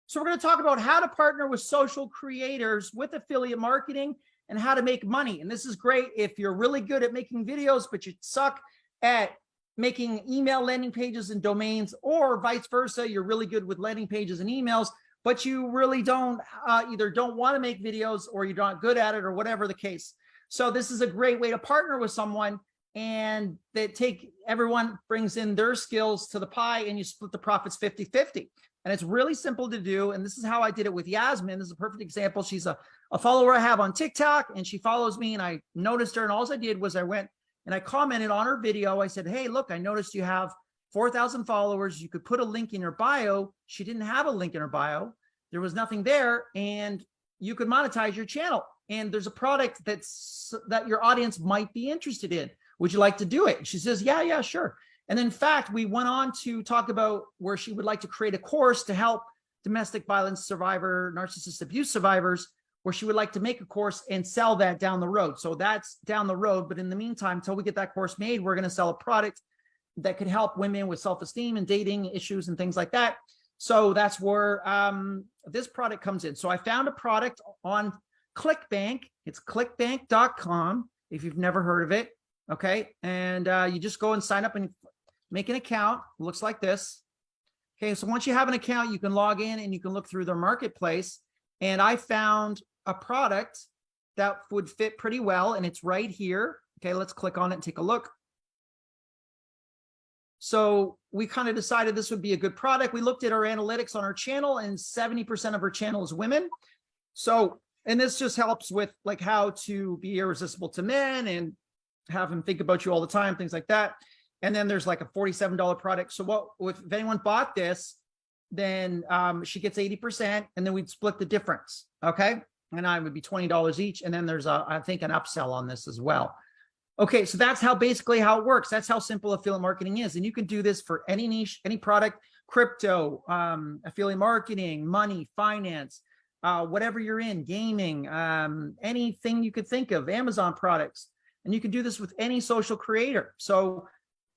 So we're going to talk about how to partner with social creators with affiliate marketing and how to make money. And this is great if you're really good at making videos, but you suck at making email landing pages and domains, or vice versa. You're really good with landing pages and emails, but you really don't either don't want to make videos or you're not good at it or whatever the case. So this is a great way to partner with someone, and they take everyone brings in their skills to the pie and you split the profits 50-50. And it's really simple to do. And this is how I did it with Yasmin. This is a perfect example. She's a follower I have on TikTok, and she follows me, and I noticed her. And all I did was I went and I commented on her video. I said, hey, look, I noticed you have 4,000 followers. You could put a link in your bio. She didn't have a link in her bio. There was nothing there, and you could monetize your channel. And there's a product that your audience might be interested in. Would you like to do it? And she says, yeah, sure. And in fact, we went on to talk about where she would like to create a course to help domestic violence survivor, narcissist abuse survivors, where she would like to make a course and sell that down the road. So that's down the road. But in the meantime, until we get that course made, we're going to sell a product that could help women with self-esteem and dating issues and things like that. So that's where this product comes in. So I found a product on ClickBank. It's clickbank.com if you've never heard of it. Okay. And you just go and sign up and make an account. It looks like this. Okay. So once you have an account, you can log in and you can look through their marketplace. And I found a product that would fit pretty well, and it's right here. Okay. Let's click on it and take a look. So we kind of decided this would be a good product. We looked at our analytics on our channel, and 70% of our channel is women. So, and this just helps with like how to be irresistible to men and have them think about you all the time, things like that. And then there's like a $47 product. So if anyone bought this, then she gets 80%, and then we'd split the difference. Okay. And I would be $20 each. And then there's I think an upsell on this as well. Okay. So that's basically how it works. That's how simple affiliate marketing is. And you can do this for any niche, any product, crypto, affiliate marketing, money, finance, whatever you're in, gaming, anything you could think of, Amazon products. And you can do this with any social creator. So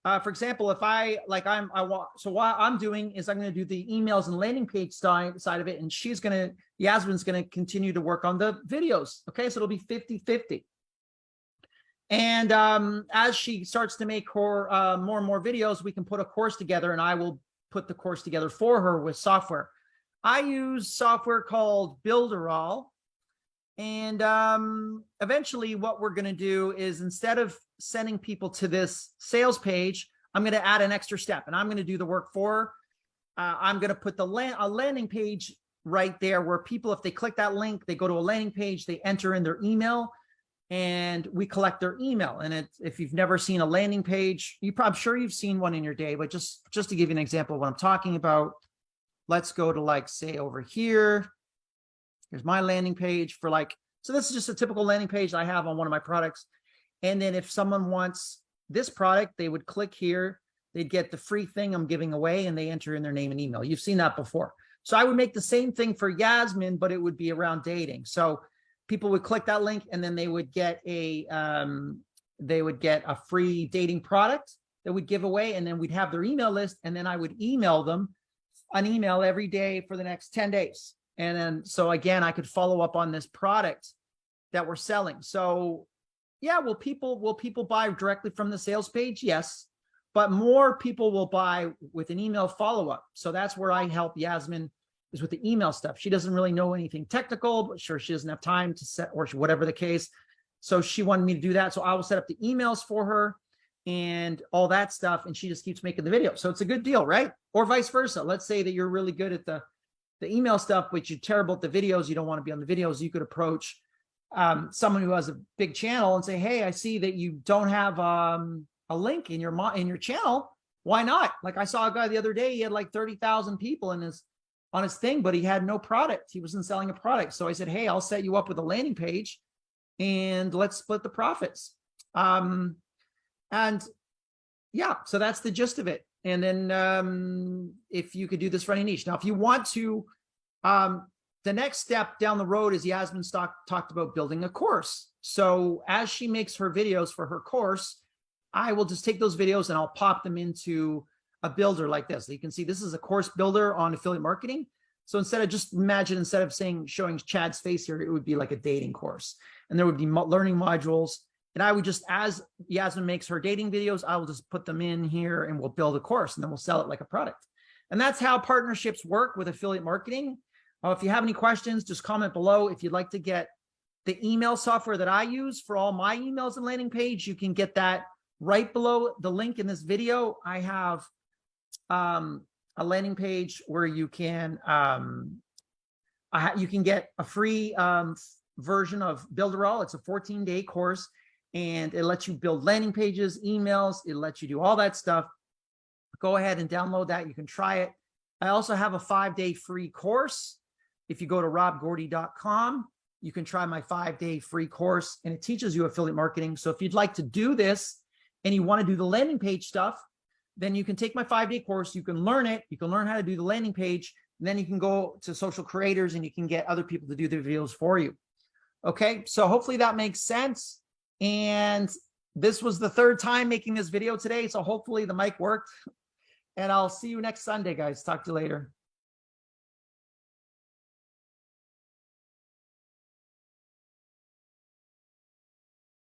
for example, if what I'm doing is I'm going to do the emails and landing page side of it. And Yasmin's going to continue to work on the videos. Okay. So it'll be 50-50. And as she starts to make her more and more videos, we can put a course together, and I will put the course together for her with software. I use software called Builderall. And eventually what we're going to do is, instead of sending people to this sales page, I'm going to add an extra step, and I'm going to do the work for her. I'm going to put a landing page right there where people, if they click that link, they go to a landing page, they enter in their email, and we collect their email. And if you've never seen a landing page, I'm sure you've seen one in your day, but just to give you an example of what I'm talking about, let's go to, like, say over here. Here's my landing page for so this is just a typical landing page I have on one of my products. And then if someone wants this product, they would click here, they'd get the free thing I'm giving away, and they enter in their name and email. You've seen that before. So I would make the same thing for Yasmin, but it would be around dating. So people would click that link, and then they would get a free dating product that we'd give away. And then we'd have their email list, and then I would email them an email every day for the next 10 days. And then, so again, I could follow up on this product that we're selling. So yeah, will people buy directly from the sales page? Yes. But more people will buy with an email follow-up. So that's where I help Yasmin, is with the email stuff. She doesn't really know anything technical, but sure, she doesn't have time to set, or whatever the case. So she wanted me to do that. So I will set up the emails for her and all that stuff. And she just keeps making the video. So it's a good deal, right? Or vice versa. Let's say that you're really good at the email stuff, but you're terrible at the videos. You don't want to be on the videos. You could approach someone who has a big channel and say, hey, I see that you don't have a link in your channel. Why not? Like, I saw a guy the other day, he had like 30,000 people on his thing, but he had no product. He wasn't selling a product. So I said, hey, I'll set you up with a landing page and let's split the profits. And yeah, so that's the gist of it. And then if you could do this for any niche. Now, if you want to, the next step down the road is Yasmin talked about building a course. So as she makes her videos for her course, I will just take those videos and I'll pop them into a builder like this. So you can see this is a course builder on affiliate marketing. So instead of saying, showing Chad's face here, it would be like a dating course. And there would be learning modules. And I would just, as Yasmin makes her dating videos, I will just put them in here and we'll build a course and then we'll sell it like a product. And that's how partnerships work with affiliate marketing. If you have any questions, just comment below. If you'd like to get the email software that I use for all my emails and landing page, you can get that right below the link in this video. I have a landing page where you can get a free version of Builderall. It's a 14-day course, and it lets you build landing pages, emails. It lets you do all that stuff. Go ahead and download that. You can try it. I also have a 5-day free course. If you go to robgordy.com, you can try my 5-day free course, and it teaches you affiliate marketing. So if you'd like to do this and you want to do the landing page stuff, then you can take my 5-day course. You can learn it. You can learn how to do the landing page. And then you can go to social creators and you can get other people to do the videos for you. Okay, so hopefully that makes sense. And this was the 3rd time making this video today. So hopefully the mic worked. And I'll see you next Sunday, guys. Talk to you later.